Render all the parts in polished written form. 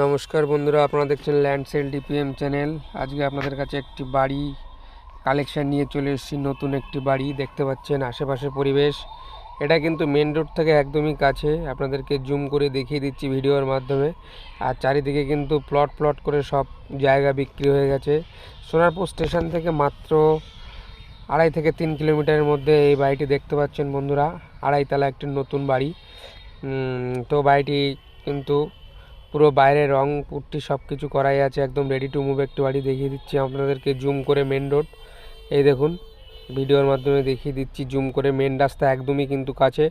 নমস্কার বন্ধুরা, আপনারা দেখছেন ল্যান্ড সেল ডিপিএম চ্যানেল। আজকে আপনাদের কাছে একটি বাড়ি কালেকশন নিয়ে চলে এসেছি। নতুন একটি বাড়ি দেখতে পাচ্ছেন, আশেপাশের পরিবেশ। এটা কিন্তু মেন রোড থেকে একদমই কাছে, আপনাদেরকে জুম করে দেখিয়ে দিচ্ছি ভিডিওর মাধ্যমে। আর চারিদিকে কিন্তু প্লট প্লট করে সব জায়গা বিক্রি হয়ে গেছে। সোনারপুর স্টেশন থেকে মাত্র 2.5 থেকে 3 কিলোমিটারের মধ্যে এই বাড়িটি দেখতে পাচ্ছেন বন্ধুরা। 2.5 তলা একটি নতুন বাড়ি। তো বাড়িটি কিন্তু পুরো বাইরে রং পুট্টি সব কিছু করাই আছে, একদম রেডি টু মুভ একটু বাড়ি দেখিয়ে দিচ্ছি আপনাদেরকে জুম করে। মেন রোড এই দেখুন, ভিডিওর মাধ্যমে দেখিয়ে দিচ্ছি জুম করে। মেন রাস্তা একদমই কিন্তু কাছে,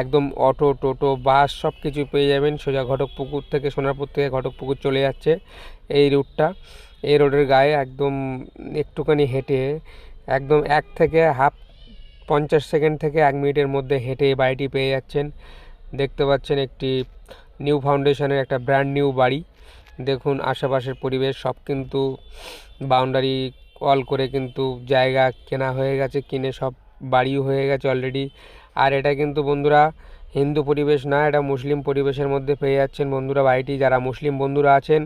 একদম অটো টোটো বাস সব কিছু পেয়ে যাবেন। সোজা ঘটকপুকুর থেকে, সোনারপুর থেকে ঘটকপুকুর চলে যাচ্ছে এই রুটটা। এই রোডের গায়ে একদম একটুখানি হেঁটে, একদম 1 থেকে 50 সেকেন্ড থেকে 1 মিনিটের মধ্যে হেঁটে এই বাড়িটি পেয়ে যাচ্ছেন। দেখতে পাচ্ছেন একটি নিউ ফাউন্ডেশনের একটা ব্র্যান্ড নিউ বাড়ি। দেখুন আশেপাশের পরিবেশ সব কিন্তু বাউন্ডারি ওয়াল করে কিন্তু জায়গা কেনা হয়ে গেছে, কিনে সব বাড়িও হয়ে গেছে অলরেডি। আর এটা কিন্তু বন্ধুরা হিন্দু পরিবেশ না, এটা মুসলিম পরিবেশের মধ্যে পেয়ে যাচ্ছেন বন্ধুরা বাড়িটি। যারা মুসলিম বন্ধুরা আছেন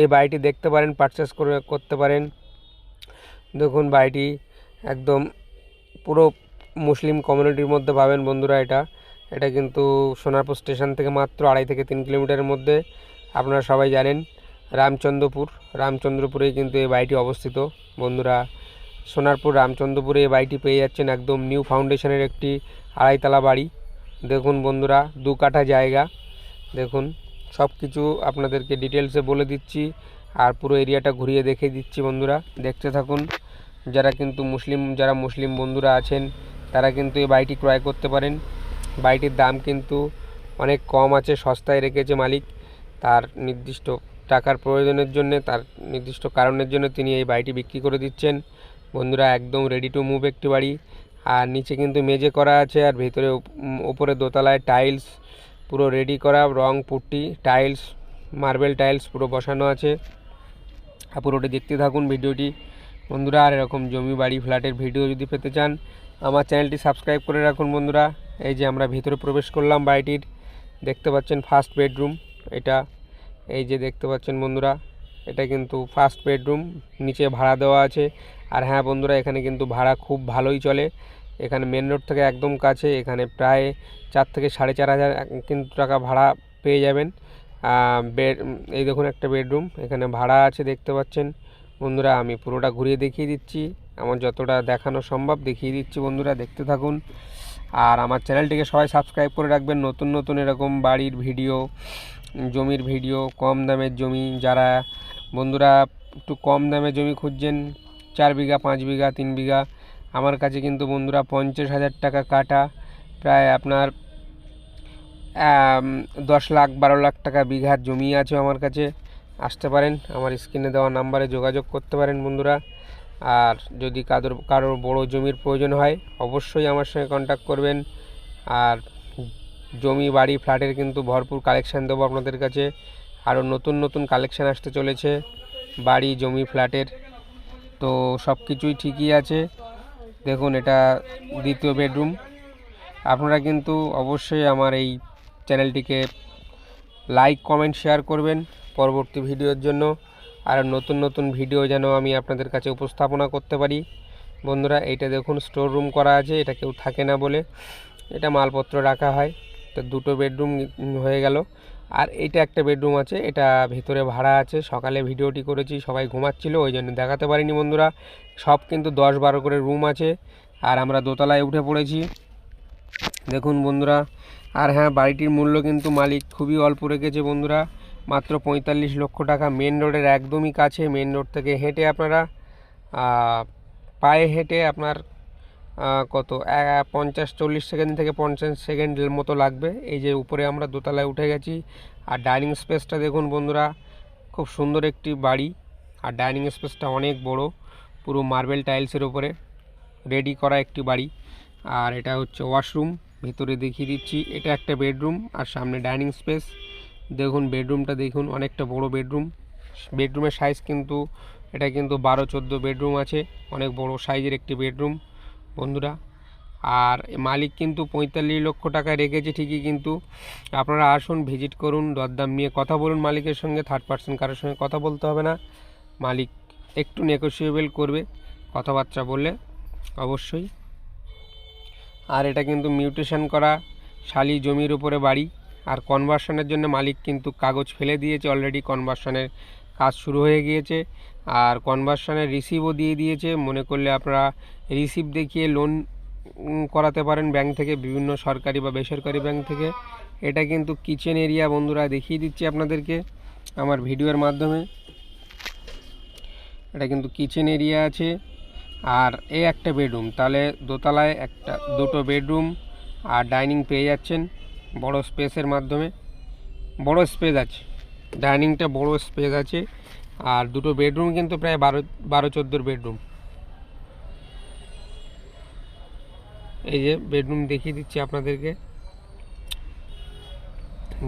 এই বাড়িটি দেখতে পারেন, পারচেস করতে পারেন। দেখুন বাড়িটি একদম পুরো মুসলিম কমিউনিটির মধ্যে পাবেন বন্ধুরা। এটা কিন্তু সোনারপুর স্টেশন থেকে মাত্র 2.5 থেকে 3 কিলোমিটারের মধ্যে। আপনারা সবাই জানেন রামচন্দ্রপুরেই কিন্তু এই বাড়িটি অবস্থিত বন্ধুরা। সোনারপুর রামচন্দ্রপুরে এই বাড়িটি পেয়ে যাচ্ছেন, একদম নিউ ফাউন্ডেশনের একটি 2.5 তলা বাড়ি। দেখুন বন্ধুরা 2 কাঠা জায়গা। দেখুন সব কিছু আপনাদেরকে ডিটেলসে বলে দিচ্ছি, আর পুরো এরিয়াটা ঘুরিয়ে দেখিয়ে দিচ্ছি বন্ধুরা, দেখতে থাকুন। যারা মুসলিম বন্ধুরা আছেন তারা কিন্তু এই বাড়িটি ক্রয় করতে পারেন। বাড়িটির দাম কিন্তু অনেক কম আছে, সস্তায় রেখেছে মালিক। তার নির্দিষ্ট টাকার প্রয়োজনের জন্য, তার নির্দিষ্ট কারণের জন্য তিনি এই বাড়িটি বিক্রি করে দিচ্ছেন বন্ধুরা। একদম রেডি টু মুভ একটি বাড়ি। আর নিচে কিন্তু মেঝে করা আছে, আর ভেতরে ওপরে দোতলায় টাইলস পুরো রেডি করা, রং পুট্টি টাইলস মার্বেল টাইলস পুরো বসানো আছে। আর পুরোটি দেখতে থাকুন ভিডিওটি বন্ধুরা। আর এরকম জমি বাড়ি ফ্ল্যাটের ভিডিও যদি পেতে চান আমার চ্যানেলটি সাবস্ক্রাইব করে রাখুন বন্ধুরা। এই যে আমরা ভিতরে প্রবেশ করলাম বাড়িটির, দেখতে পাচ্ছেন ফার্স্ট বেডরুম এটা। এই যে দেখতে পাচ্ছেন বন্ধুরা, এটা কিন্তু ফার্স্ট বেডরুম, নিচে ভাড়া দেওয়া আছে। আর হ্যাঁ বন্ধুরা, এখানে কিন্তু ভাড়া খুব ভালোই চলে। এখানে মেন রোড থেকে একদম কাছে, এখানে প্রায় 4 থেকে 4,500 কিন্তু টাকা ভাড়া পেয়ে যাবেন। এই দেখুন একটা বেডরুম, এখানে ভাড়া আছে দেখতে পাচ্ছেন বন্ধুরা। আমি পুরোটা ঘুরিয়ে দেখিয়ে দিচ্ছি, আমার যতটা দেখানো সম্ভব দেখিয়ে দিচ্ছি বন্ধুরা, দেখতে থাকুন। আর আমার চ্যানেলটিকে সবাই সাবস্ক্রাইব করে রাখবেন। নতুন নতুন এরকম বাড়ির ভিডিও, জমির ভিডিও, কম দামের জমি, যারা বন্ধুরা একটু কম দামে জমি খুঁজছেন, 4 বিঘা 5 বিঘা 3 বিঘা, আমার কাছে কিন্তু বন্ধুরা 50,000 টাকা কাটা, প্রায় আপনার 10 লাখ 12 লাখ টাকা বিঘার জমি আছে আমার কাছে। আসতে পারেন, আমার স্ক্রিনে দেওয়া নাম্বারে যোগাযোগ করতে পারেন বন্ধুরা। আর যদি কারোর বড় জমির প্রয়োজন হয় অবশ্যই আমার সঙ্গে কন্ট্যাক্ট করবেন। আর জমি বাড়ি ফ্ল্যাটের কিন্তু ভরপুর কালেকশান দেবো আপনাদের কাছে। আরও নতুন নতুন কালেকশান আসতে চলেছে বাড়ি জমি ফ্ল্যাটের। তো সব কিছুই ঠিকই আছে। দেখুন এটা দ্বিতীয় বেডরুম। আপনারা কিন্তু অবশ্যই আমার এই চ্যানেলটিকে লাইক কমেন্ট শেয়ার করবেন পরবর্তী ভিডিওর জন্য। আর নতুন নতুন ভিডিও যেন আমি আপনাদের কাছে উপস্থাপনা করতে পারি বন্ধুরা। এইটা দেখুন স্টোর রুম করা আছে, এটা কেউ থাকে না বলে এটা মালপত্র রাখা হয়। তো 2টো বেডরুম হয়ে গেল। আর এইটা একটা বেডরুম আছে, এটা ভিতরে ভাড়া আছে। সকালে ভিডিওটি করেছি, সবাই ঘুমাচ্ছিল ওই জন্য দেখাতে পারিনি বন্ধুরা। সব কিন্তু 10-12 করে রুম আছে। আর আমরা দোতলায় উঠে পড়েছি দেখুন বন্ধুরা। আর হ্যাঁ, বাড়িটির মূল্য কিন্তু মালিক খুবই অল্প রেখেছে বন্ধুরা, মাত্র 45 লক্ষ টাকা। মেন রোডের একদমই কাছে, মেন রোড থেকে হেঁটে আপনারা পায়ে হেঁটে আপনার কত 50-40 সেকেন্ড থেকে 50 সেকেন্ডের মতো লাগবে। এই যে উপরে আমরা দোতলায় উঠে গেছি। আর ডাইনিং স্পেসটা দেখুন বন্ধুরা, খুব সুন্দর একটি বাড়ি। আর ডাইনিং স্পেসটা অনেক বড়, পুরো মার্বেল টাইলসের উপরে রেডি করা একটি বাড়ি। আর এটা হচ্ছে ওয়াশরুম, ভিতরে দেখিয়ে দিচ্ছি। এটা একটা বেডরুম আর সামনে ডাইনিং স্পেস। দেখুন বেডরুমটা দেখুন, অনেকটা বড় বেডরুম। বেডরুমের সাইজ কিন্তু এটা কিন্তু 12-14 বেডরুম আছে, অনেক বড় সাইজের একটি বেডরুম বন্ধুরা। আর মালিক কিন্তু 45 লক্ষ টাকা রেখেছে ঠিকই, কিন্তু আপনারা আসুন, ভিজিট করুন, দরদাম নিয়ে কথা বলুন মালিকের সঙ্গে। থার্ড পার্সন কারোর সঙ্গে কথা বলতে হবে না, মালিক একটু নেগোশিয়েবল করবে কথাবার্তা বললে অবশ্যই। আর এটা কিন্তু মিউটেশন করা শালি জমির উপরে বাড়ি, আর কনভার্সনের জন্য মালিক কিন্তু কাগজ ফেলে দিয়েছে অলরেডি, কনভার্সনের কাজ শুরু হয়ে গিয়েছে। আর কনভার্সনের রিসিভও দিয়ে দিয়েছে, মনে করলে আপনারা রিসিভ দেখিয়ে লোন করাতে পারেন ব্যাংক থেকে, বিভিন্ন সরকারি বা বেসরকারি ব্যাংক থেকে। এটা কিন্তু কিচেন এরিয়া বন্ধুরা, দেখিয়ে দিচ্ছি আপনাদেরকে আমার ভিডিওর মাধ্যমে। এটা কিন্তু কিচেন এরিয়া আছে, আর এই একটা বেডরুম, তাহলে দোতলায় দুটো বেডরুম আর ডাইনিং পেয়ে যাচ্ছেন বড় স্পেসের মাধ্যমে। বড় স্পেস আছে, ডাইনিংটা বড় স্পেস আছে, আর দুটো বেডরুম কিন্তু প্রায় 12-14 বেডরুম। এই যে বেডরুম দেখিয়ে দিচ্ছি আপনাদেরকে,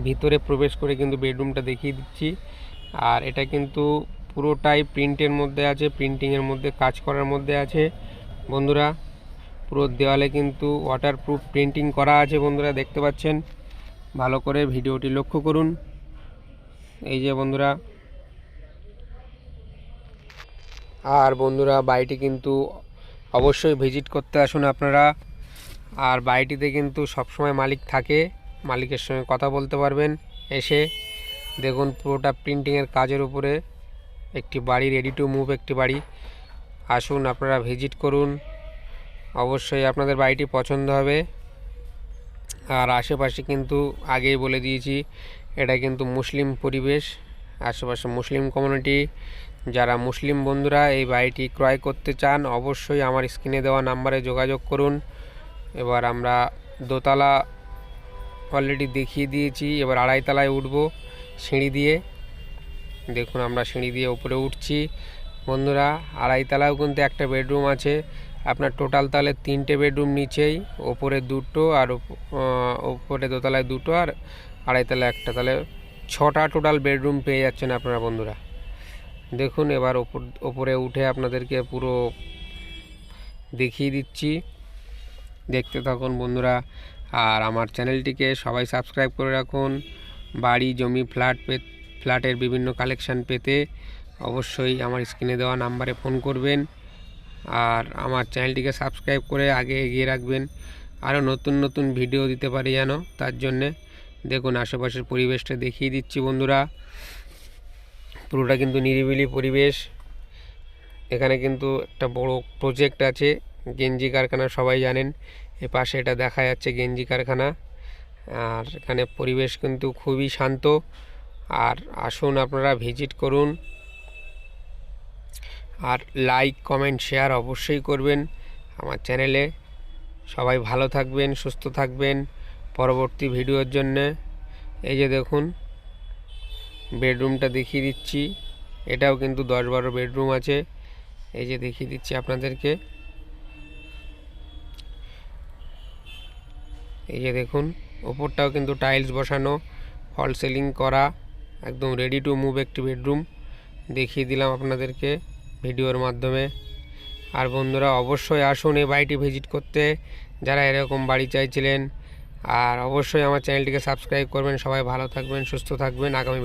ভিতরে প্রবেশ করে কিন্তু বেডরুমটা দেখিয়ে দিচ্ছি। আর এটা কিন্তু পুরোটাই প্রিন্টের মধ্যে আছে, প্রিন্টিংয়ের মধ্যে কাজ করার মধ্যে আছে বন্ধুরা। পুরো দেওয়ালে কিন্তু ওয়াটারপ্রুফ প্রিন্টিং করা আছে বন্ধুরা, দেখতে পাচ্ছেন। ভালো করে ভিডিওটি লক্ষ্য করুন। এই যে বন্ধুরা, আর বন্ধুরা বাড়িটি কিন্তু অবশ্যই ভিজিট করতে আসুন আপনারা। আর বাড়িটিতে কিন্তু সবসময় মালিক থাকে, মালিকের সঙ্গে কথা বলতে পারবেন এসে। দেখুন পুরোটা প্রিন্টিংয়ের কাজের উপরে একটি বাড়ি, রেডি টু মুভ একটি বাড়ি। আসুন আপনারা ভিজিট করুন, অবশ্যই আপনাদের বাড়িটি পছন্দ হবে। আর আশেপাশে কিন্তু আগেই বলে দিয়েছি, এটা কিন্তু মুসলিম পরিবেশ, আশেপাশে মুসলিম কমিউনিটি। যারা মুসলিম বন্ধুরা এই বাড়িটি ক্রয় করতে চান অবশ্যই আমার স্ক্রিনে দেওয়া নাম্বারে যোগাযোগ করুন। এবার আমরা দোতলা অলরেডি দেখিয়ে দিয়েছি, এবার আড়াই তলায় উঠব সিঁড়ি দিয়ে। দেখুন আমরা সিঁড়ি দিয়ে উপরে উঠছি বন্ধুরা। আড়াই তলায়ও কিন্তু একটা বেডরুম আছে, আপনার টোটাল তাহলে 3টে বেডরুম নিচেই, ওপরে 2টো, আর ওপরে দোতলায় 2টো, আর আড়াই তলায় একটা, তাহলে 6টা টোটাল বেডরুম পেয়ে যাচ্ছেন আপনারা বন্ধুরা। দেখুন এবার ওপরে উঠে আপনাদেরকে পুরো দেখিয়ে দিচ্ছি, দেখতে থাকুন বন্ধুরা। আর আমার চ্যানেলটিকে সবাই সাবস্ক্রাইব করে রাখুন। বাড়ি, জমি, ফ্ল্যাটের বিভিন্ন কালেকশান পেতে অবশ্যই আমার স্ক্রিনে দেওয়া নাম্বারে ফোন করবেন। আর আমার চ্যানেলটিকে সাবস্ক্রাইব করে আগে এগিয়ে রাখবেন, আরও নতুন নতুন ভিডিও দিতে পারি যেন, তার জন্যে। দেখুন আশেপাশের পরিবেশটা দেখিয়ে দিচ্ছি বন্ধুরা, পুরোটা কিন্তু নিরিবিলি পরিবেশ। এখানে কিন্তু একটা বড় প্রজেক্ট আছে, গেঞ্জি কারখানা, সবাই জানেন। এ পাশে এটা দেখা যাচ্ছে গেঞ্জি কারখানা। আর এখানে পরিবেশ কিন্তু খুবই শান্ত। আর আসুন আপনারা ভিজিট করুন, আর লাইক, কমেন্ট, শেয়ার অবশ্যই করবেন আমার চ্যানেলে। সবাই ভালো থাকবেন, সুস্থ থাকবেন পরবর্তী ভিডিওর জন্যে। এই যে দেখুন বেডরুমটা দেখিয়ে দিচ্ছি, এটাও কিন্তু 10-12 বেডরুম আছে। এই যে দেখিয়ে দিচ্ছি আপনাদেরকে, এই যে দেখুন ওপরটাও কিন্তু টাইলস বসানো, ফল সিলিং করা, একদম রেডি টু মুভ একটি বেডরুম দেখিয়ে দিলাম আপনাদেরকে ভিডিওর মাধ্যমে। আর বন্ধুরা অবশ্যই আসুন এই বাড়িটি ভিজিট করতে, যারা এরকম বাড়ি চাইছিলেন। আর অবশ্যই আমার চ্যানেলটিকে সাবস্ক্রাইব করবেন। সবাই ভালো থাকবেন, সুস্থ থাকবেন। আগামী